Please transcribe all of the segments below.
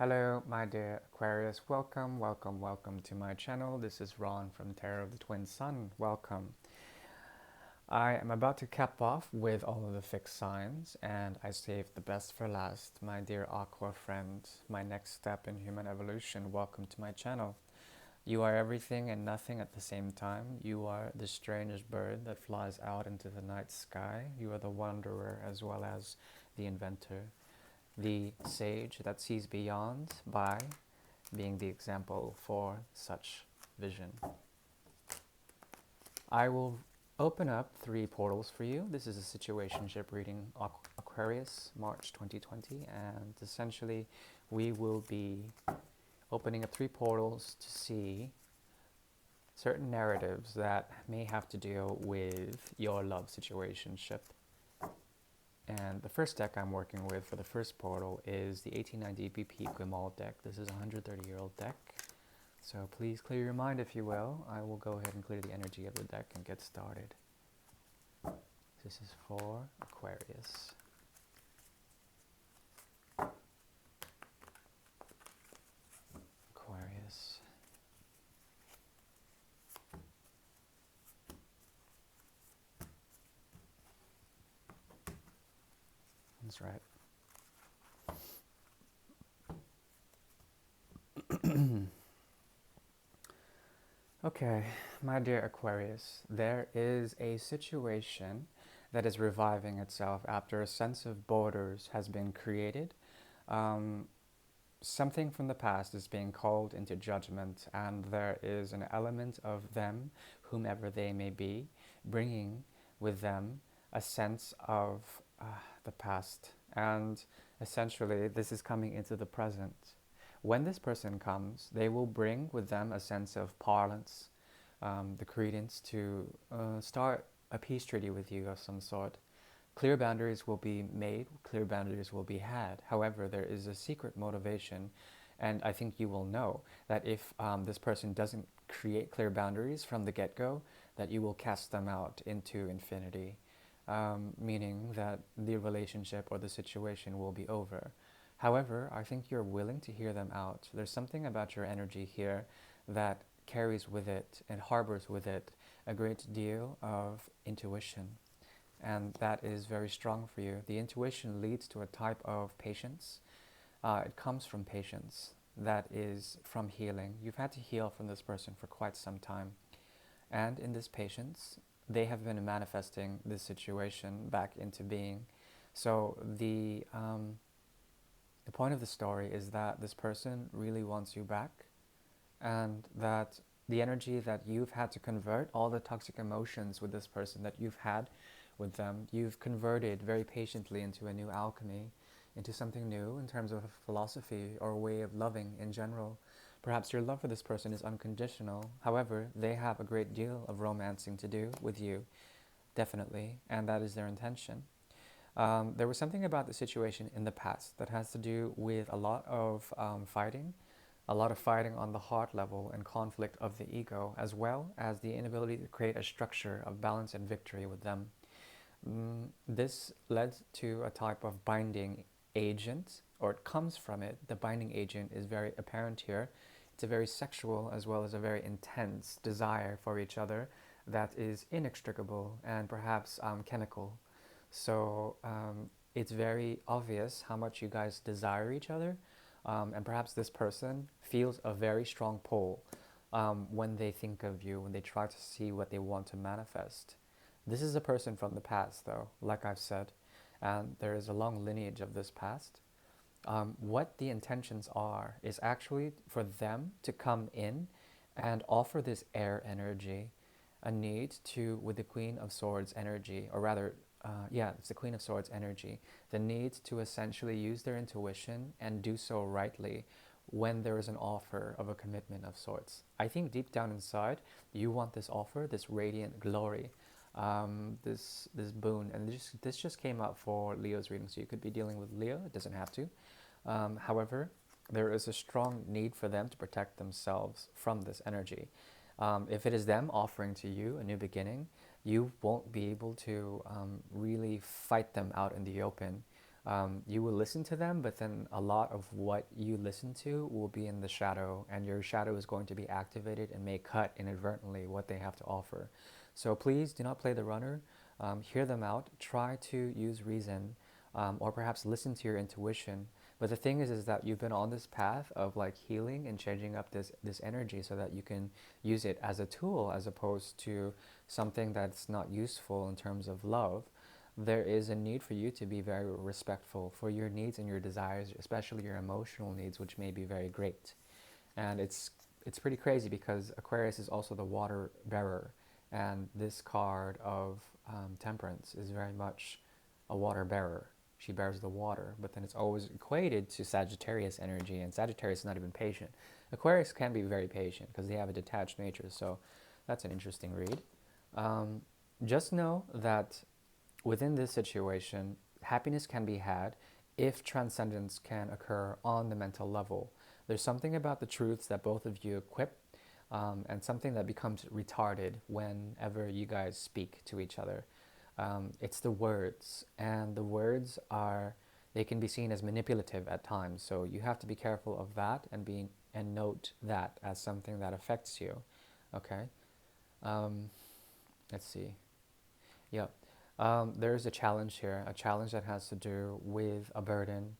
Hello, my dear Aquarius. Welcome to my channel. This is Ron from Tarot of the Twin Sun. Welcome. I am about to cap off with all of the fixed signs, and I saved the best for last. My dear Aqua friend, my next step in human evolution, welcome to my channel. You are everything and nothing at the same time. You are the strangest bird that flies out into the night sky. You are the wanderer as well as the inventor, the sage that sees beyond by being the example for such vision. I will open up 3 portals for you. This is a situationship reading, Aquarius, March 2020, and essentially we will be opening up 3 portals to see certain narratives that may have to deal with your love situationship. And the first deck I'm working with for the first portal is the 1890 BP Grimal deck. This is a 130-year-old deck. So please clear your mind, if you will. I will go ahead and clear the energy of the deck and get started. This is for Aquarius. Aquarius. That's right. Okay, my dear Aquarius, there is a situation that is reviving itself after a sense of borders has been created. Something from the past is being called into judgment, and there is an element of them, whomever they may be, bringing with them a sense of the past. And essentially, this is coming into the present. When this person comes, they will bring with them a sense of parlance, the credence to start a peace treaty with you of some sort. Clear boundaries will be made, clear boundaries will be had. However, there is a secret motivation, and I think you will know that if this person doesn't create clear boundaries from the get-go, that you will cast them out into infinity, meaning that the relationship or the situation will be over. However, I think you're willing to hear them out. There's something about your energy here that carries with it and harbors with it a great deal of intuition. And that is very strong for you. The intuition leads to a type of patience. It comes from patience. That is from healing. You've had to heal from this person for quite some time. And in this patience, they have been manifesting this situation back into being. So the point of the story is that this person really wants you back, and that the energy that you've had to convert, all the toxic emotions with this person that you've had with them, you've converted very patiently into a new alchemy, into something new in terms of philosophy or a way of loving in general. Perhaps your love for this person is unconditional. However, they have a great deal of romancing to do with you, definitely, and that is their intention. There was something about the situation in the past that has to do with a lot of fighting on the heart level and conflict of the ego, as well as the inability to create a structure of balance and victory with them. This led to a type of binding agent, or it comes from it. The binding agent is very apparent here. It's a very sexual as well as a very intense desire for each other that is inextricable and perhaps chemical. So it's very obvious how much you guys desire each other, and perhaps this person feels a very strong pull when they think of you, when they try to see what they want to manifest. This is a person from the past, though, like I've said, and there is a long lineage of this past. What the intentions are is actually for them to come in and offer this air energy, a need to, with the Queen of Swords energy, or rather, it's the Queen of Swords energy, the need to essentially use their intuition and do so rightly when there is an offer of a commitment of sorts. I think deep down inside, you want this offer, this radiant glory, this boon, and this just came out for Leo's reading, so you could be dealing with Leo, it doesn't have to. However, there is a strong need for them to protect themselves from this energy. If it is them offering to you a new beginning, you won't be able to really fight them out in the open. You will listen to them, but then a lot of what you listen to will be in the shadow, and your shadow is going to be activated and may cut inadvertently what they have to offer. So please do not play the runner. Hear them out. Try to use reason, or perhaps listen to your intuition. But the thing is that you've been on this path of like healing and changing up this energy so that you can use it as a tool as opposed to something that's not useful in terms of love. There is a need for you to be very respectful for your needs and your desires, especially your emotional needs, which may be very great. And it's pretty crazy because Aquarius is also the water bearer, and this card of Temperance is very much a water bearer. She bears the water, but then it's always equated to Sagittarius energy, and Sagittarius is not even patient. Aquarius can be very patient because they have a detached nature, so that's an interesting read. Um, just know that within this situation, happiness can be had if transcendence can occur on the mental level. There's something about the truths that both of you equip, and something that becomes retarded whenever you guys speak to each other. It's the words, and the words are, they can be seen as manipulative at times. So you have to be careful of that and note that as something that affects you. Okay. Um, let's see. Yep. There's a challenge here, a challenge that has to do with a burden.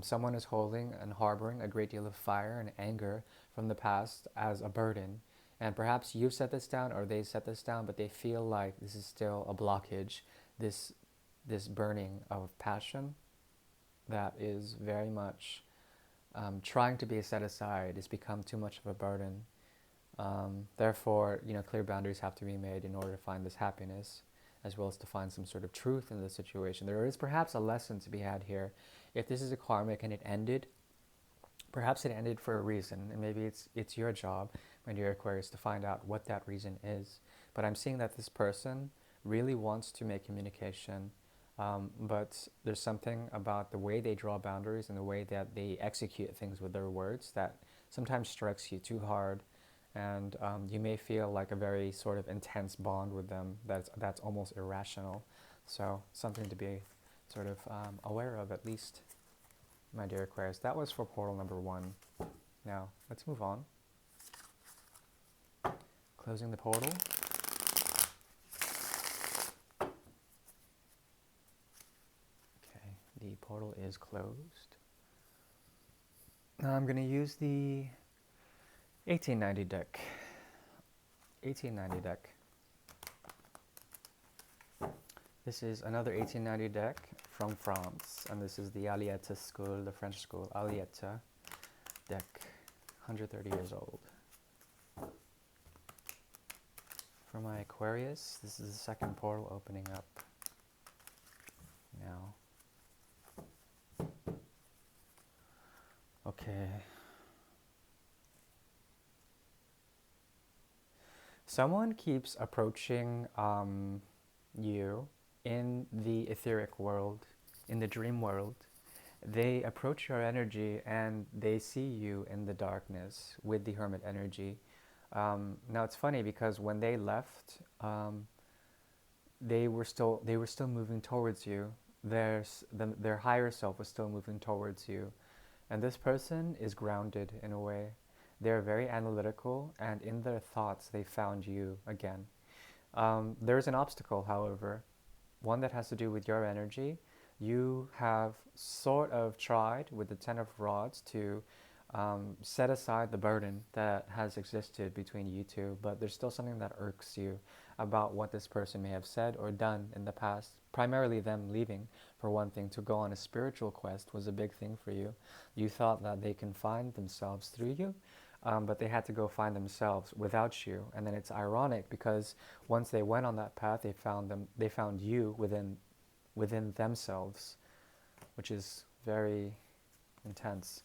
Someone is holding and harboring a great deal of fire and anger from the past as a burden. And perhaps you've set this down or they set this down, but they feel like this is still a blockage, this, this burning of passion that is very much trying to be set aside has become too much of a burden. Therefore, clear boundaries have to be made in order to find this happiness, as well as to find some sort of truth in the situation. There is perhaps a lesson to be had here. If this is a karmic and it ended, perhaps it ended for a reason, and maybe it's your job, my dear Aquarius, to find out what that reason is. But I'm seeing that this person really wants to make communication, but there's something about the way they draw boundaries and the way that they execute things with their words that sometimes strikes you too hard, and you may feel like a very sort of intense bond with them that's almost irrational. So something to be sort of aware of, at least, my dear Aquarius. That was for portal number 1. Now let's move on. Closing the portal. Okay, the portal is closed. Now I'm going to use the 1890 deck. 1890 deck. This is another 1890 deck from France, and this is the Aliette school, the French school, Aliette deck, 130 years old. For my Aquarius, this is the second portal opening up now. Okay. Someone keeps approaching you in the etheric world, in the dream world. They approach your energy and they see you in the darkness with the hermit energy. Now it's funny because when they left, they were still moving towards you. Their higher self was still moving towards you, and this person is grounded in a way. They're very analytical, and in their thoughts, they found you again. There's an obstacle, however, one that has to do with your energy. You have sort of tried with the Ten of Rods to set aside the burden that has existed between you two, but there's still something that irks you about what this person may have said or done in the past. Primarily them leaving, for one thing. To go on a spiritual quest was a big thing for you. You thought that they can find themselves through you, but they had to go find themselves without you. And then it's ironic because once they went on that path, they found you within themselves, which is very intense,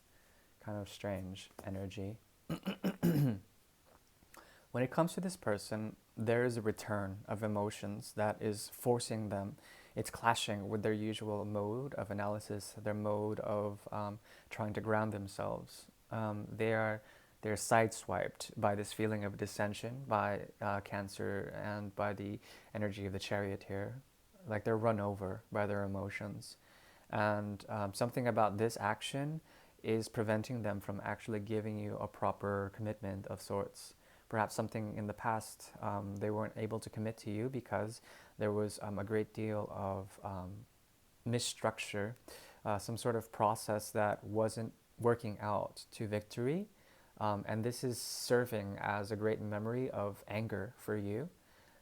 kind of strange energy. When it comes to this person, there is a return of emotions that is forcing them. It's clashing with their usual mode of analysis, their mode of trying to ground themselves. They're sideswiped by this feeling of dissension, by Cancer, and by the energy of the Chariot here. Like they're run over by their emotions. And something about this action is preventing them from actually giving you a proper commitment of sorts. Perhaps something in the past they weren't able to commit to you because there was a great deal of misstructure, some sort of process that wasn't working out to victory. And this is serving as a great memory of anger for you.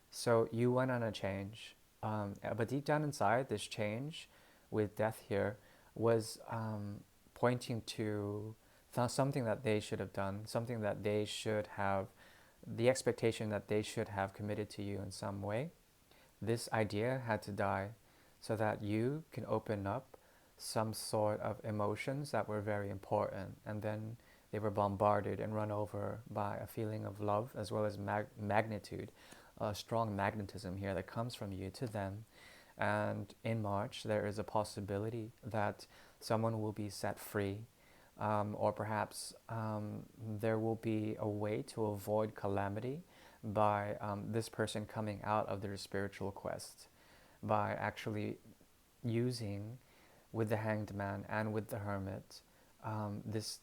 So you went on a change. But deep down inside, this change with death here was pointing to something that they should have done, something that they should have, the expectation that they should have committed to you in some way. This idea had to die so that you can open up some sort of emotions that were very important. And then they were bombarded and run over by a feeling of love as well as magnitude, a strong magnetism here that comes from you to them. And in March, there is a possibility that someone will be set free, or perhaps there will be a way to avoid calamity by this person coming out of their spiritual quest, by actually using, with the Hanged Man and with the Hermit, this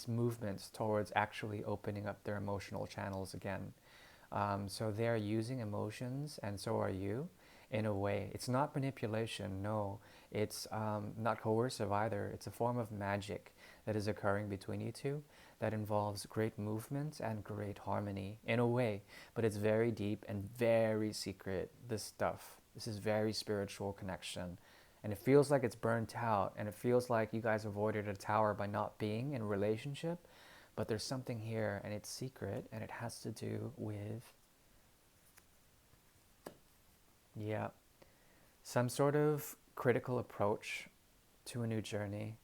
movement towards actually opening up their emotional channels again. So they're using emotions, and so are you, in a way. It's not manipulation, no. It's not coercive either. It's a form of magic that is occurring between you two that involves great movement and great harmony, in a way. But it's very deep and very secret, this stuff. This is very spiritual connection. And it feels like it's burnt out, and it feels like you guys avoided a tower by not being in a relationship. But there's something here, and it's secret, and it has to do with, yeah, some sort of critical approach to a new journey.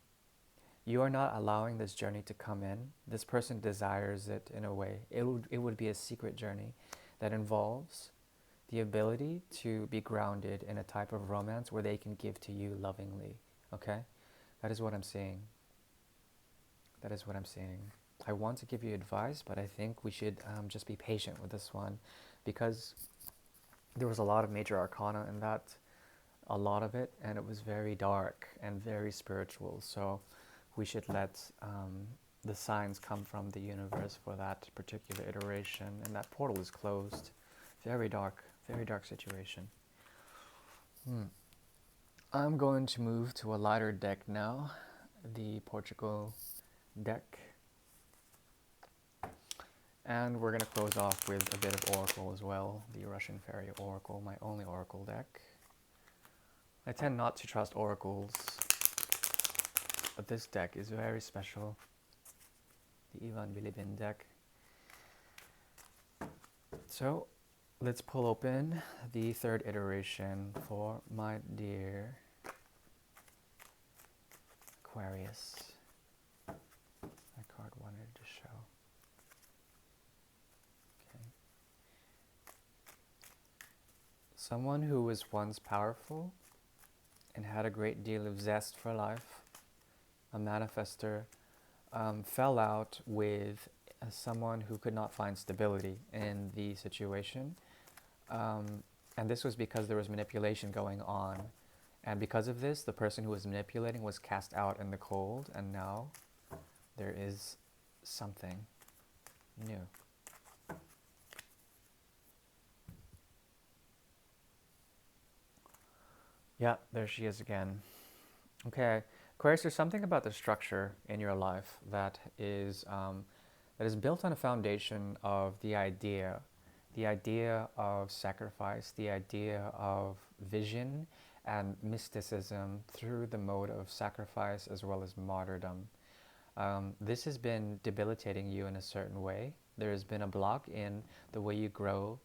You are not allowing this journey to come in. This person desires it in a way. It would be a secret journey that involves the ability to be grounded in a type of romance where they can give to you lovingly. Okay? That is what I'm seeing. That is what I'm seeing. I want to give you advice, but I think we should just be patient with this one, because there was a lot of major arcana in that, a lot of it, and it was very dark and very spiritual. So we should let the signs come from the universe for that particular iteration. And that portal is closed. Very dark situation. I'm going to move to a lighter deck now, the Portugal deck. And we're going to close off with a bit of Oracle as well, the Russian Fairy Oracle, my only Oracle deck. I tend not to trust oracles, but this deck is very special. The Ivan Bilibin deck. So let's pull open the third iteration for my dear Aquarius. That card wanted to show. Okay. Someone who was once powerful and had a great deal of zest for life, a manifester, fell out with someone who could not find stability in the situation. And this was because there was manipulation going on. And because of this, the person who was manipulating was cast out in the cold, and now there is something new. Yeah, there she is again. Okay, Aquarius, there's something about the structure in your life that is built on a foundation of the idea of sacrifice, the idea of vision and mysticism through the mode of sacrifice as well as martyrdom. This has been debilitating you in a certain way. There has been a block in the way you grow,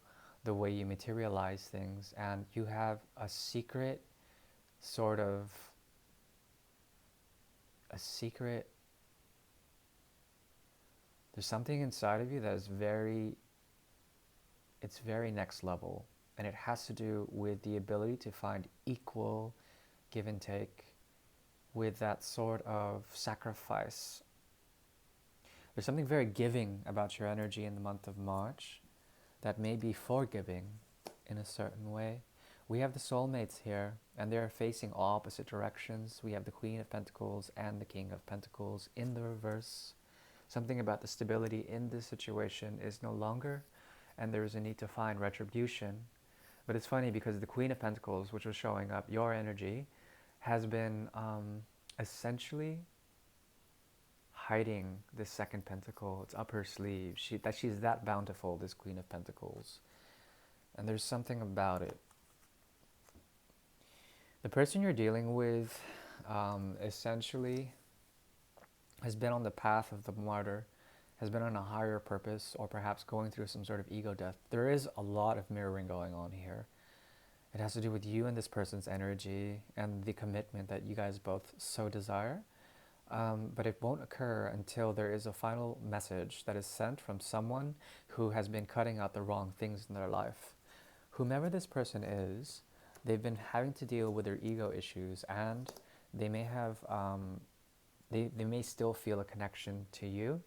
the way you materialize things, and you have a secret sort of there's something inside of you that is it's very next level, and it has to do with the ability to find equal give and take with that sort of sacrifice. There's something very giving about your energy in the month of March that may be forgiving in a certain way, We have the soulmates here, and they're facing opposite directions. We have the Queen of Pentacles and the King of Pentacles in the reverse. Something about the stability in this situation is no longer, and there is a need to find retribution. But it's funny because the Queen of Pentacles, which was showing up, your energy, has been essentially hiding this second pentacle. It's up her sleeve. She's that bountiful, this Queen of Pentacles. And there's something about it. The person you're dealing with essentially has been on the path of the martyr, has been on a higher purpose, or perhaps going through some sort of ego death. There is a lot of mirroring going on here. It has to do with you and this person's energy and the commitment that you guys both so desire. But it won't occur until there is a final message that is sent from someone who has been cutting out the wrong things in their life. Whomever this person is, they've been having to deal with their ego issues, and they may have, they may still feel a connection to you,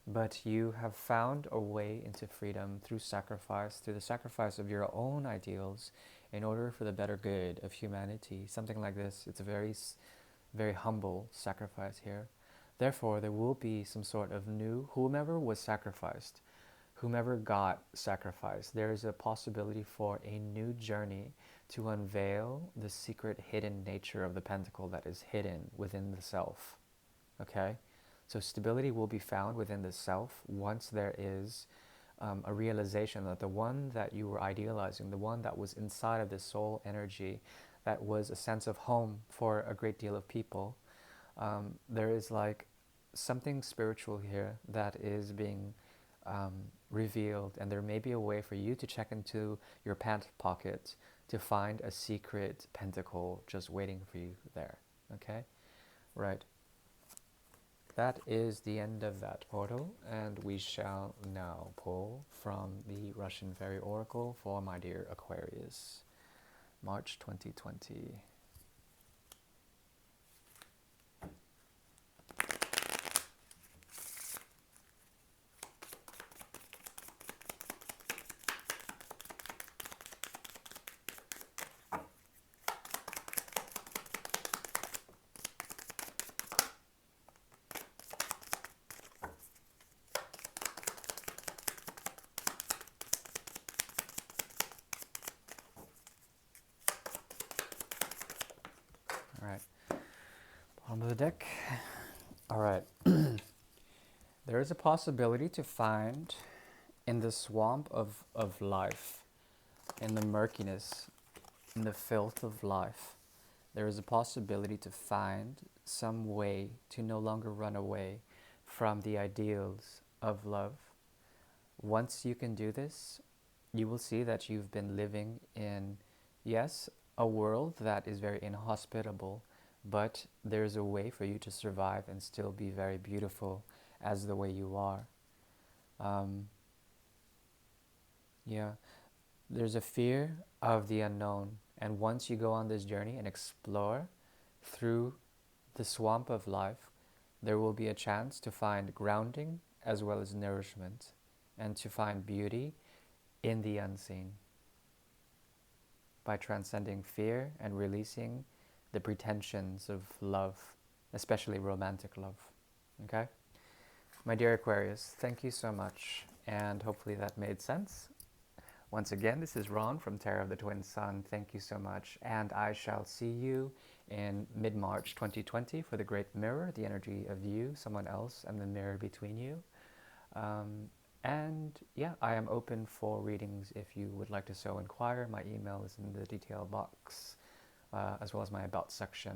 but you have found a way into freedom through sacrifice, through the sacrifice of your own ideals in order for the better good of humanity. Something like this. It's a very humble sacrifice here. Therefore, there will be some sort of new, whomever was sacrificed, whomever got sacrificed, there is a possibility for a new journey to unveil the secret hidden nature of the pentacle that is hidden within the self. Okay? So stability will be found within the self once there is a realization that the one that you were idealizing, the one that was inside of the soul energy, that was a sense of home for a great deal of people, there is like something spiritual here that is being revealed, and there may be a way for you to check into your pant pocket to find a secret pentacle just waiting for you there. Okay? Right. That is the end of that portal, and we shall now pull from the Russian Fairy Oracle for my dear Aquarius, March 2020. All right, bottom of the deck. All right. There is a possibility to find in the swamp of life, in the murkiness, in the filth of life, there is a possibility to find some way to no longer run away from the ideals of love. Once you can do this, you will see that you've been living in, yes, a world that is very inhospitable, but there's a way for you to survive and still be very beautiful as the way you are. Yeah, there's a fear of the unknown, and once you go on this journey and explore through the swamp of life, there will be a chance to find grounding as well as nourishment, and to find beauty in the unseen by transcending fear and releasing the pretensions of love, especially romantic love. Okay? My dear Aquarius, thank you so much, and hopefully that made sense. Once again, this is Ron from Terror of the Twin Sun. Thank you so much, and I shall see you in mid-March 2020 for the Great Mirror, the energy of you, someone else, and the mirror between you. And yeah, I am open for readings if you would like to so inquire. My email is in the detail box, as well as my About section.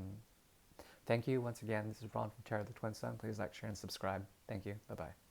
Thank you once again. This is Ron from Terror of the Twin Sun. Please like, share, and subscribe. Thank you. Bye-bye.